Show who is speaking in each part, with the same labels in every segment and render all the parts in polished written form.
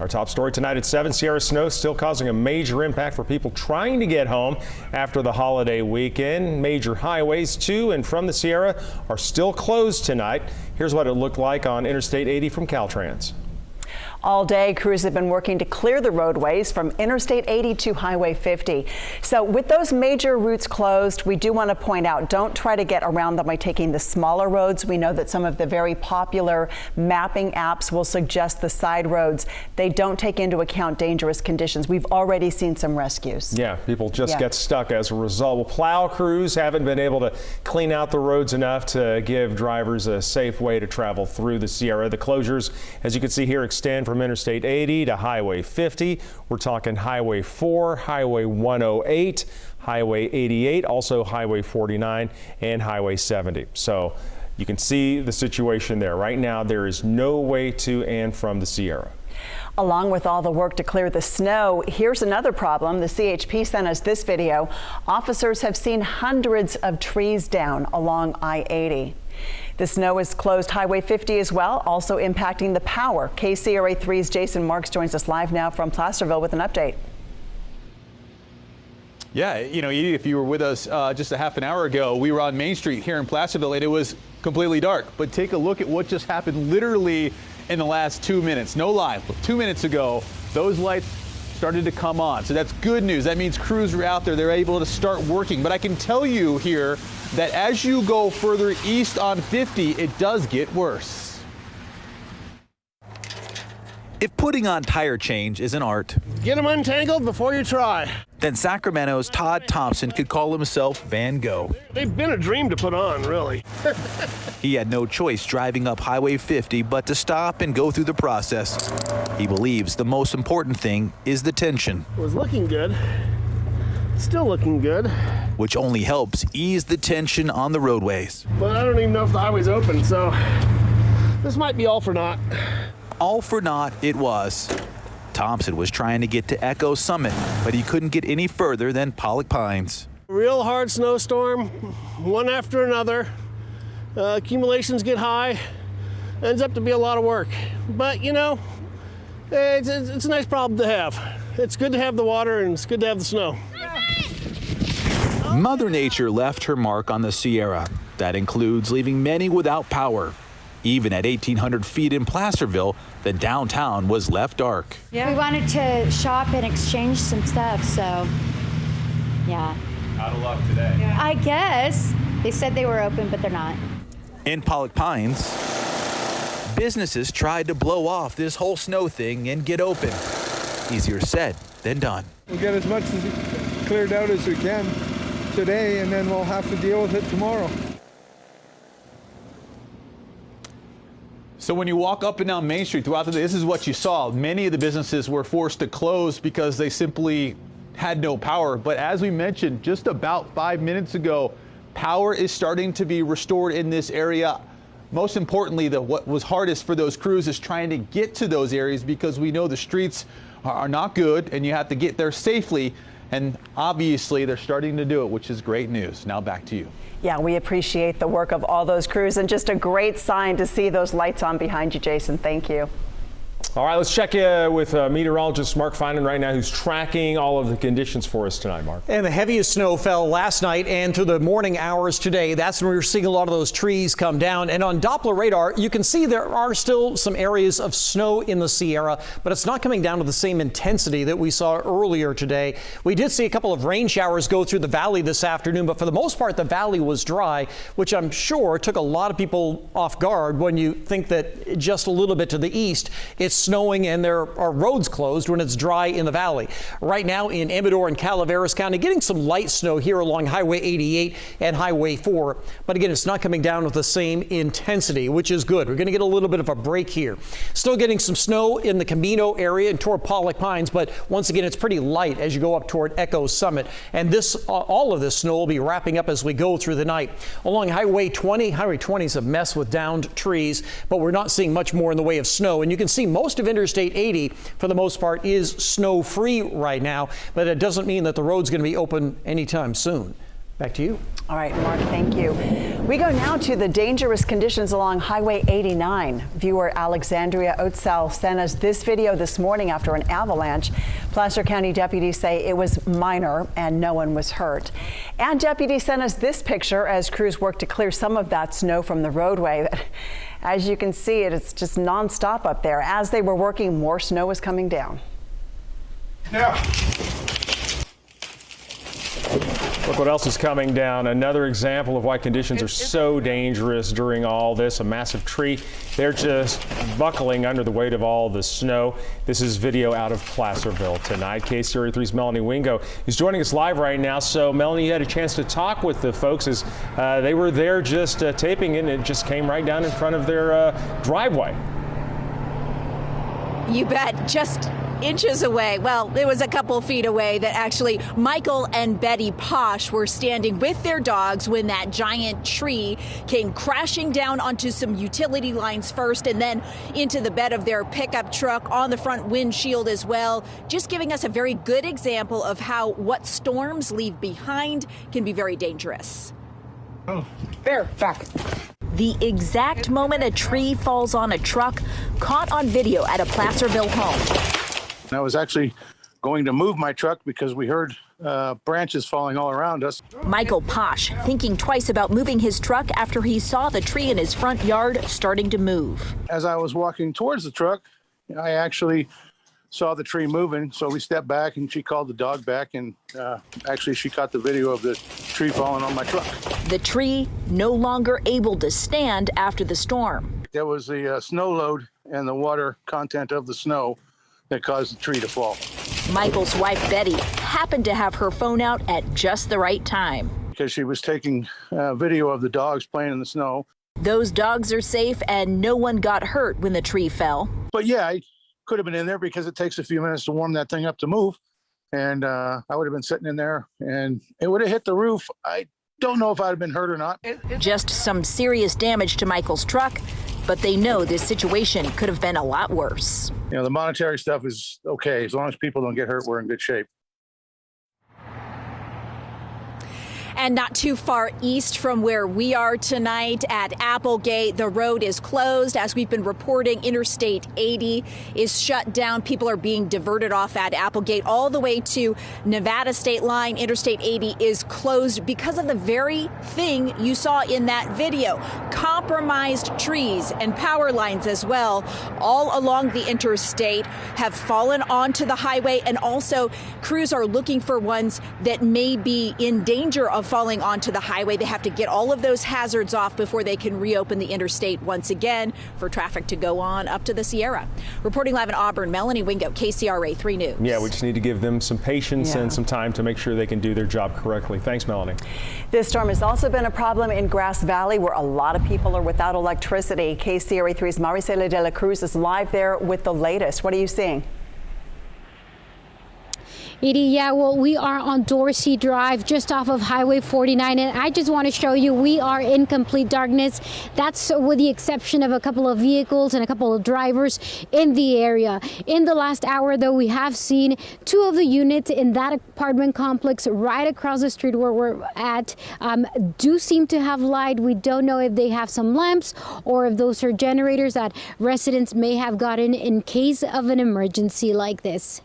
Speaker 1: Our top story tonight at 7, Sierra snow still causing a major impact for people trying to get home after the holiday weekend. Major highways to and from the Sierra are still closed tonight. Here's what it looked like on Interstate 80 from Caltrans.
Speaker 2: All day, crews have been working to clear the roadways from Interstate 80 to Highway 50. So with those major routes closed, we do want to point out, don't try to get around them by taking the smaller roads. We know that some of the very popular mapping apps will suggest the side roads. They don't take into account dangerous conditions. We've already seen some rescues.
Speaker 1: Yeah, people just get stuck as a result. Well, plow crews haven't been able to clean out the roads enough to give drivers a safe way to travel through the Sierra. The closures, as you can see here, extend from Interstate 80 to Highway 50. We're talking Highway 4, Highway 108, Highway 88, also Highway 49 and Highway 70. So you can see the situation there. Right now, there is no way to and from the Sierra.
Speaker 2: Along with all the work to clear the snow, here's another problem. The CHP sent us this video. Officers have seen hundreds of trees down along I-80. The snow has closed Highway 50 as well, also impacting the power. KCRA 3's Jason Marks joins us live now from Placerville with an update.
Speaker 3: Yeah, you know, Edie, if you were with us just a half an hour ago, we were on Main Street here in Placerville and it was completely dark. But take a look at what just happened literally in the last 2 minutes. No lie, 2 minutes ago, those lights started to come on. So that's good news. That means crews are out there. They're able to start working. But I can tell you here that as you go further east on 50, it does get worse.
Speaker 4: If putting on tire change is an art,
Speaker 5: get them untangled before you try.
Speaker 4: Then Sacramento's Todd Thompson could call himself Van Gogh.
Speaker 5: They've been a dream to put on, really.
Speaker 4: He had no choice driving up Highway 50 but to stop and go through the process. He believes the most important thing is the tension.
Speaker 5: It was looking good. Still looking good.
Speaker 4: Which only helps ease the tension on the roadways.
Speaker 5: But I don't even know if the highway's open, so this might be all for naught.
Speaker 4: All for naught it was. Thompson was trying to get to Echo Summit, but he couldn't get any further than Pollock Pines.
Speaker 5: Real hard snowstorm, one after another. Accumulations get high. Ends up to be a lot of work. But, you know, it's a nice problem to have. It's good to have the water and it's good to have the snow.
Speaker 4: Mother Nature left her mark on the Sierra. That includes leaving many without power. Even at 1,800 feet in Placerville, the downtown was left dark.
Speaker 6: Yeah. We wanted to shop and exchange some stuff, so yeah.
Speaker 3: Out of luck today.
Speaker 6: Yeah. I guess. They said they were open, but they're not.
Speaker 4: In Pollock Pines, businesses tried to blow off this whole snow thing and get open. Easier said than done.
Speaker 7: We'll get as much cleared out as we can today, and then we'll have to deal with it tomorrow.
Speaker 3: So when you walk up and down Main Street throughout the day, this is what you saw. Many of the businesses were forced to close because they simply had no power. But as we mentioned just about 5 minutes ago, power is starting to be restored in this area. Most importantly, what was hardest for those crews is trying to get to those areas because we know the streets are not good and you have to get there safely. And obviously they're starting to do it, which is great news. Now back to you.
Speaker 2: Yeah, we appreciate the work of all those crews and just a great sign to see those lights on behind you, Jason. Thank you.
Speaker 1: All right, let's check with meteorologist Mark Finan right now, who's tracking all of the conditions for us tonight, Mark.
Speaker 8: And the heaviest snow fell last night and through the morning hours today. That's when we were seeing a lot of those trees come down. And on Doppler radar, you can see there are still some areas of snow in the Sierra, but it's not coming down to the same intensity that we saw earlier today. We did see a couple of rain showers go through the valley this afternoon, but for the most part, the valley was dry, which I'm sure took a lot of people off guard when you think that just a little bit to the east, it's snowing and there are roads closed when it's dry in the valley. Right now in Amador and Calaveras County, getting some light snow here along Highway 88 and Highway 4. But again, it's not coming down with the same intensity, which is good. We're going to get a little bit of a break here. Still getting some snow in the Camino area and toward Pollock Pines, but once again, it's pretty light as you go up toward Echo Summit. And this, all of this snow will be wrapping up as we go through the night. Along Highway 20, Highway 20 is a mess with downed trees, but we're not seeing much more in the way of snow. And you can see most of Interstate 80, for the most part, is snow-free right now, but it doesn't mean that the road's going to be open anytime soon. Back to you.
Speaker 2: All right, Mark, thank you. We go now to the dangerous conditions along Highway 89. Viewer Alexandria Otsal sent us this video this morning after an avalanche. Placer County deputies say it was minor and no one was hurt. And deputies sent us this picture as crews work to clear some of that snow from the roadway. As you can see, it's just nonstop up there. As they were working, more snow was coming down.
Speaker 1: Yeah. Look what else is coming down. Another example of why conditions are so dangerous during all this. A massive tree. They're just buckling under the weight of all the snow. This is video out of Placerville tonight. KCRA 3's Melanie Wingo is joining us live right now. So, Melanie, you had a chance to talk with the folks as they were there just taping it, and it just came right down in front of their driveway.
Speaker 9: You bet. Just inches away. Well, it was a couple feet away that actually Michael and Betty Posh were standing with their dogs when that giant tree came crashing down onto some utility lines first and then into the bed of their pickup truck, on the front windshield as well. Just giving us a very good example of how what storms leave behind can be very dangerous.
Speaker 10: Oh, there, back.
Speaker 9: The exact moment a tree falls on a truck caught on video at a Placerville home.
Speaker 10: I was actually going to move my truck because we heard branches falling all around us.
Speaker 9: Michael Posh thinking twice about moving his truck after he saw the tree in his front yard starting to move.
Speaker 10: As I was walking towards the truck, I actually saw the tree moving, so we stepped back and she called the dog back, and actually she caught the video of the tree falling on my truck.
Speaker 9: The tree no longer able to stand after the storm.
Speaker 10: There was the snow load and the water content of the snow that caused the tree to fall.
Speaker 9: Michael's wife, Betty, happened to have her phone out at just the right time.
Speaker 10: Because she was taking video of the dogs playing in the snow.
Speaker 9: Those dogs are safe and no one got hurt when the tree fell.
Speaker 10: But yeah, I could have been in there because it takes a few minutes to warm that thing up to move. And I would have been sitting in there and it would have hit the roof. I don't know if I'd have been hurt or not.
Speaker 9: Just some serious damage to Michael's truck, but they know this situation could have been a lot worse.
Speaker 10: You know, the monetary stuff is okay. As long as people don't get hurt, we're in good shape.
Speaker 9: And not too far east from where we are tonight at Applegate, the road is closed. As we've been reporting, Interstate 80 is shut down. People are being diverted off at Applegate all the way to Nevada state line. Interstate 80 is closed because of the very thing you saw in that video. Compromised trees and power lines as well, all along the interstate, have fallen onto the highway, and also crews are looking for ones that may be in danger of falling onto the highway. They have to get all of those hazards off before they can reopen the interstate once again for traffic to go on up to the Sierra. Reporting live in Auburn, Melanie Wingo, KCRA 3 News.
Speaker 1: Yeah, we just need to give them some patience and some time to make sure they can do their job correctly. Thanks, Melanie.
Speaker 2: This storm has also been a problem in Grass Valley, where a lot of people are without electricity. KCRA 3's Maricela de la Cruz is live there with the latest. What are you seeing?
Speaker 11: Edie, yeah, well, we are on Dorsey Drive just off of Highway 49, and I just want to show you we are in complete darkness. That's with the exception of a couple of vehicles and a couple of drivers in the area. In the last hour, though, we have seen two of the units in that apartment complex right across the street where we're at do seem to have light. We don't know if they have some lamps or if those are generators that residents may have gotten in case of an emergency like this.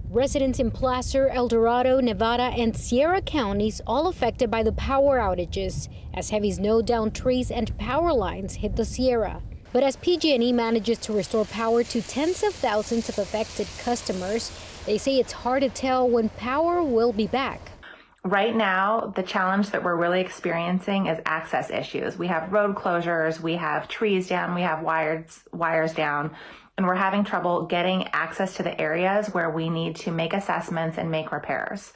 Speaker 11: Residents in Placer, El Dorado, Nevada, and Sierra counties all affected by the power outages as heavy snow downed trees and power lines hit the Sierra. But as PG&E manages to restore power to tens of thousands of affected customers, they say it's hard to tell when power will be back.
Speaker 12: Right now, the challenge that we're really experiencing is access issues. We have road closures, we have trees down, we have wires down, and we're having trouble getting access to the areas where we need to make assessments and make repairs.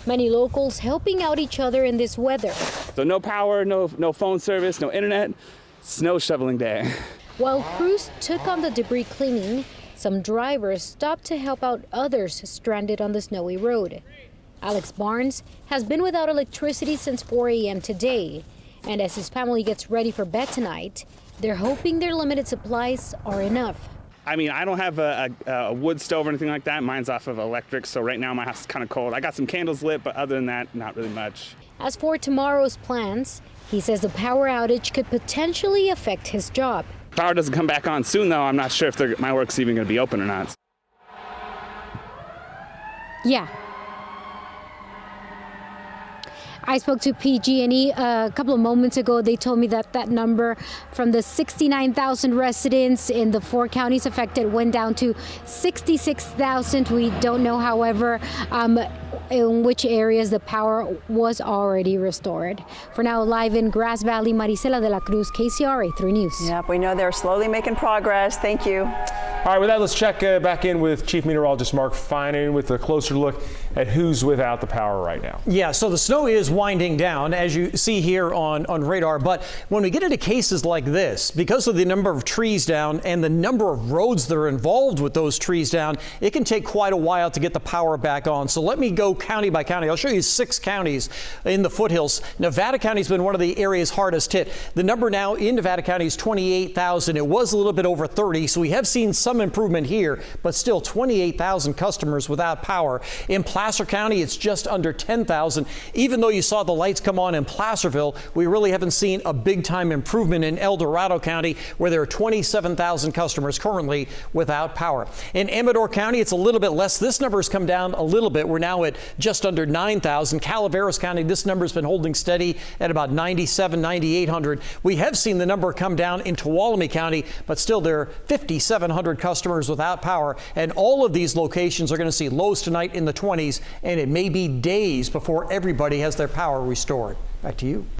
Speaker 11: Many locals helping out each other in this weather.
Speaker 13: So no power, no phone service, no internet, snow shoveling day.
Speaker 11: While crews took on the debris cleaning, some drivers stopped to help out others stranded on the snowy road. Alex Barnes has been without electricity since 4 a.m. today, and as his family gets ready for bed tonight, they're hoping their limited supplies are enough.
Speaker 13: I mean, I don't have a wood stove or anything like that. Mine's off of electric, so right now my house is kind of cold. I got some candles lit, but other than that, not really much.
Speaker 11: As for tomorrow's plans, he says the power outage could potentially affect his job.
Speaker 13: Power doesn't come back on soon, though. I'm not sure if my work's even going to be open or not.
Speaker 11: Yeah. I spoke to PG&E a couple of moments ago. They told me that that number from the 69,000 residents in the 4 counties affected went down to 66,000. We don't know, however, in which areas the power was already restored. For now, live in Grass Valley, Marisela de la Cruz, KCRA 3 News.
Speaker 2: Yep, we know they're slowly making progress. Thank you.
Speaker 1: All right, with that, let's check back in with Chief Meteorologist Mark Finan with a closer look at who's without the power right now.
Speaker 8: Yeah, so the snow is winding down, as you see here on radar. But when we get into cases like this, because of the number of trees down and the number of roads that are involved with those trees down, it can take quite a while to get the power back on. So let me go county by county. I'll show you 6 counties in the foothills. Nevada County has been one of the areas hardest hit. The number now in Nevada County is 28,000. It was a little bit over 30, so we have seen some improvement here, but still 28,000 customers without power. In Placer County, it's just under 10,000. Even though you saw the lights come on in Placerville, we really haven't seen a big time improvement in El Dorado County, where there are 27,000 customers currently without power. In Amador County, it's a little bit less. This number has come down a little bit. We're now at just under 9,000. Calaveras County, this number has been holding steady at about 9,800. We have seen the number come down in Tuolumne County, but still there are 5,700 customers without power. And all of these locations are going to see lows tonight in the 20s, and it may be days before everybody has their power restored. Back to you.